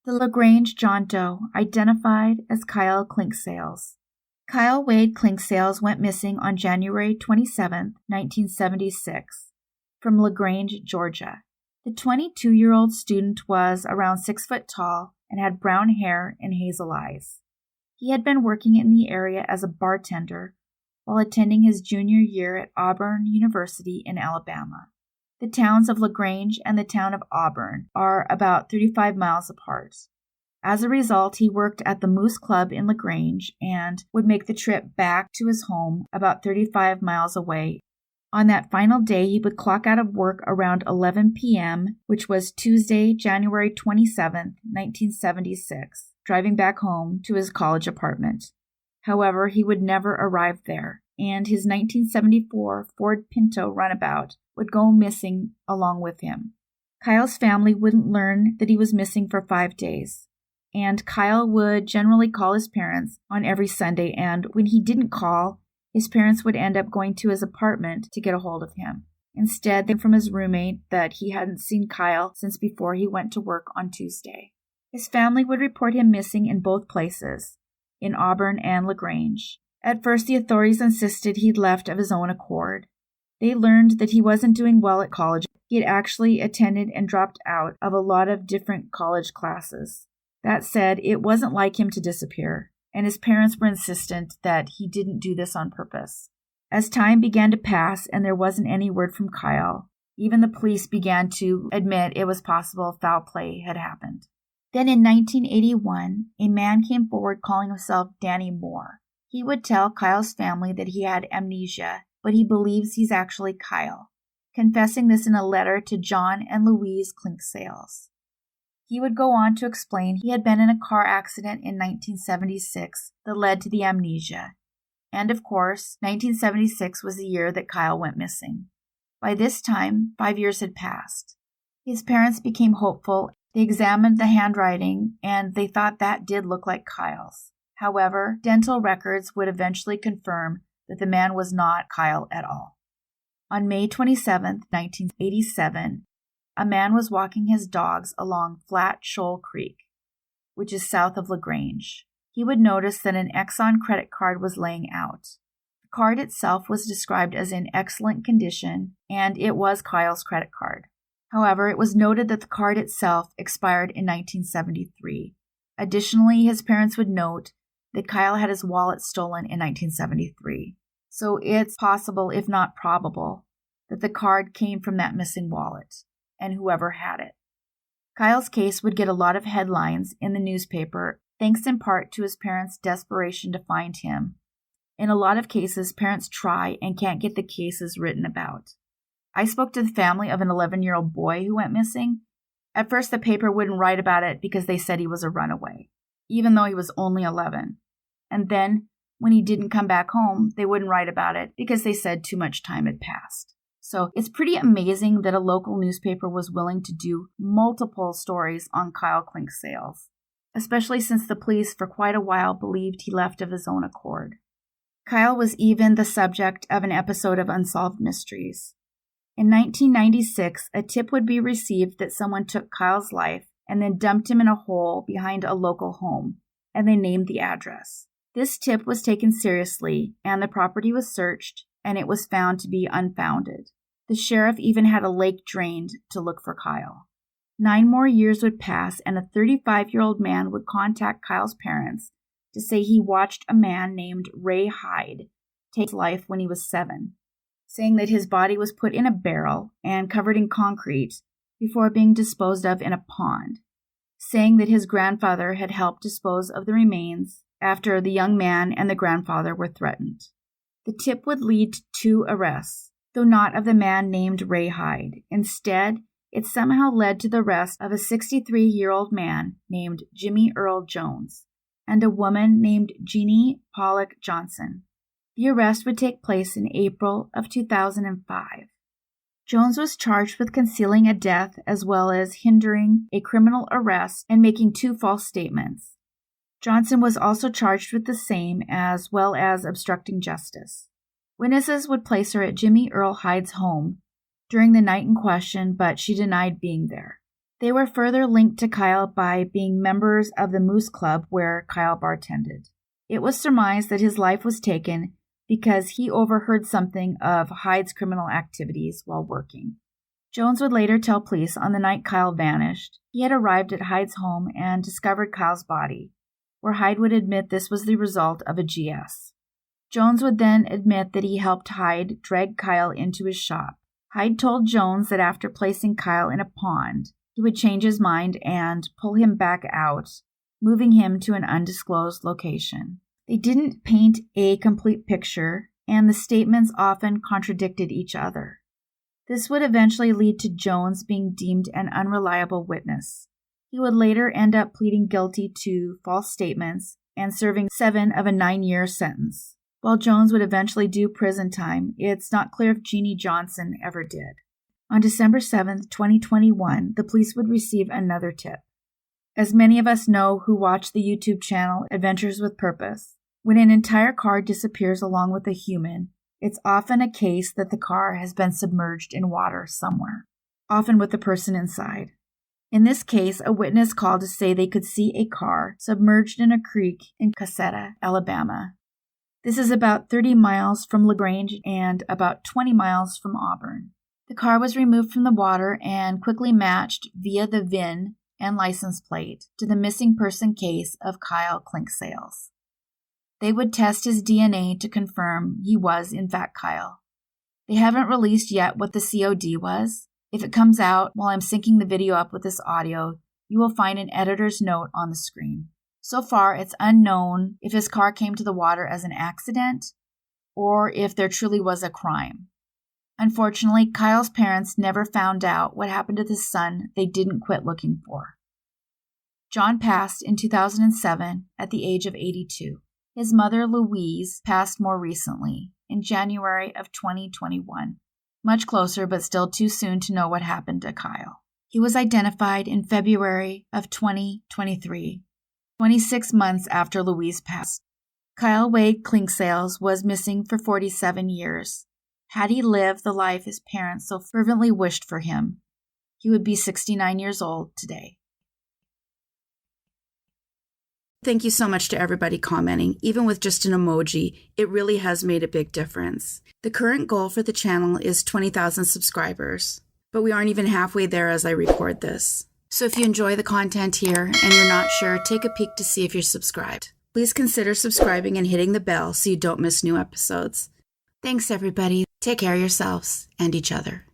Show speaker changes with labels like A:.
A: The LaGrange John Doe, identified as Kyle Clinkscales. Kyle Wade Clinkscales went missing on January 27, 1976, from LaGrange, Georgia. The 22-year-old student was around 6 foot tall and had brown hair and hazel eyes. He had been working in the area as a bartender while attending his junior year at Auburn University in Alabama. The towns of LaGrange and the town of Auburn are about 35 miles apart. As a result, he worked at the Moose Club in LaGrange and would make the trip back to his home about 35 miles away. On that final day, he would clock out of work around 11 p.m., which was Tuesday, January 27, 1976, driving back home to his college apartment. However, he would never arrive there, and his 1974 Ford Pinto runabout would go missing along with him. Kyle's family wouldn't learn that he was missing for 5 days, and Kyle would generally call his parents on every Sunday, and when he didn't call, his parents would end up going to his apartment to get a hold of him. Instead, they from his roommate that he hadn't seen Kyle since before he went to work on Tuesday. His family would report him missing in both places, in Auburn and LaGrange. At first, the authorities insisted he'd left of his own accord. They learned that he wasn't doing well at college. He had actually attended and dropped out of a lot of different college classes. That said, it wasn't like him to disappear, and his parents were insistent that he didn't do this on purpose. As time began to pass and there wasn't any word from Kyle, even the police began to admit it was possible foul play had happened. Then in 1981, a man came forward calling himself Danny Moore. He would tell Kyle's family that he had amnesia, but he believes he's actually Kyle, confessing this in a letter to John and Louise Clinksales. He would go on to explain he had been in a car accident in 1976 that led to the amnesia. And of course, 1976 was the year that Kyle went missing. By this time, 5 years had passed. His parents became hopeful. They examined the handwriting, and they thought that did look like Kyle's. However, dental records would eventually confirm that the man was not Kyle at all. On May 27, 1987, a man was walking his dogs along Flat Shoal Creek, which is south of LaGrange. He would notice that an Exxon credit card was laying out. The card itself was described as in excellent condition, and it was Kyle's credit card. However, it was noted that the card itself expired in 1973. Additionally, his parents would note that Kyle had his wallet stolen in 1973. So it's possible, if not probable, that the card came from that missing wallet and whoever had it. Kyle's case would get a lot of headlines in the newspaper, thanks in part to his parents' desperation to find him. In a lot of cases, parents try and can't get the cases written about. I spoke to the family of an 11-year-old boy who went missing. At first, the paper wouldn't write about it because they said he was a runaway, even though he was only 11. And then, when he didn't come back home, they wouldn't write about it because they said too much time had passed. So it's pretty amazing that a local newspaper was willing to do multiple stories on Kyle Clinksales, especially since the police for quite a while believed he left of his own accord. Kyle was even the subject of an episode of Unsolved Mysteries. In 1996, a tip would be received that someone took Kyle's life and then dumped him in a hole behind a local home, and they named the address. This tip was taken seriously, and the property was searched, and it was found to be unfounded. The sheriff even had a lake drained to look for Kyle. 9 more years would pass, and a 35-year-old man would contact Kyle's parents to say he watched a man named Ray Hyde take his life when he was 7, saying that his body was put in a barrel and covered in concrete before being disposed of in a pond, saying that his grandfather had helped dispose of the remains after the young man and the grandfather were threatened. The tip would lead to 2 arrests, though not of the man named Ray Hyde. Instead, it somehow led to the arrest of a 63-year-old man named Jimmy Earl Jones and a woman named Jeannie Pollock Johnson. The arrest would take place in April of 2005. Jones was charged with concealing a death as well as hindering a criminal arrest and making 2 false statements. Johnson was also charged with the same as well as obstructing justice. Witnesses would place her at Jimmy Earl Hyde's home during the night in question, but she denied being there. They were further linked to Kyle by being members of the Moose Club where Kyle bartended. It was surmised that his life was taken because he overheard something of Hyde's criminal activities while working. Jones would later tell police on the night Kyle vanished, he had arrived at Hyde's home and discovered Kyle's body, where Hyde would admit this was the result of a GS. Jones would then admit that he helped Hyde drag Kyle into his shop. Hyde told Jones that after placing Kyle in a pond, he would change his mind and pull him back out, moving him to an undisclosed location. They didn't paint a complete picture, and the statements often contradicted each other. This would eventually lead to Jones being deemed an unreliable witness. He would later end up pleading guilty to false statements and serving 7 of a 9-year sentence. While Jones would eventually do prison time, it's not clear if Jeannie Johnson ever did. On December 7, 2021, the police would receive another tip. As many of us know who watch the YouTube channel Adventures with Purpose, when an entire car disappears along with a human, it's often a case that the car has been submerged in water somewhere, often with the person inside. In this case, a witness called to say they could see a car submerged in a creek in Caseta, Alabama. This is about 30 miles from LaGrange and about 20 miles from Auburn. The car was removed from the water and quickly matched via the VIN and license plate to the missing person case of Kyle Clinksales. They would test his DNA to confirm he was in fact Kyle. They haven't released yet what the COD was. If it comes out while I'm syncing the video up with this audio, you will find an editor's note on the screen. So far, it's unknown if his car came to the water as an accident or if there truly was a crime. Unfortunately, Kyle's parents never found out what happened to the son they didn't quit looking for. John passed in 2007 at the age of 82. His mother, Louise, passed more recently, in January of 2021. Much closer, but still too soon to know what happened to Kyle. He was identified in February of 2023, 26 months after Louise passed. Kyle Wade Clinksales was missing for 47 years. Had he lived the life his parents so fervently wished for him, he would be 69 years old today. Thank you so much to everybody commenting. Even with just an emoji, it really has made a big difference. The current goal for the channel is 20,000 subscribers, but we aren't even halfway there as I record this. So if you enjoy the content here and you're not sure, take a peek to see if you're subscribed. Please consider subscribing and hitting the bell so you don't miss new episodes. Thanks everybody. Take care of yourselves and each other.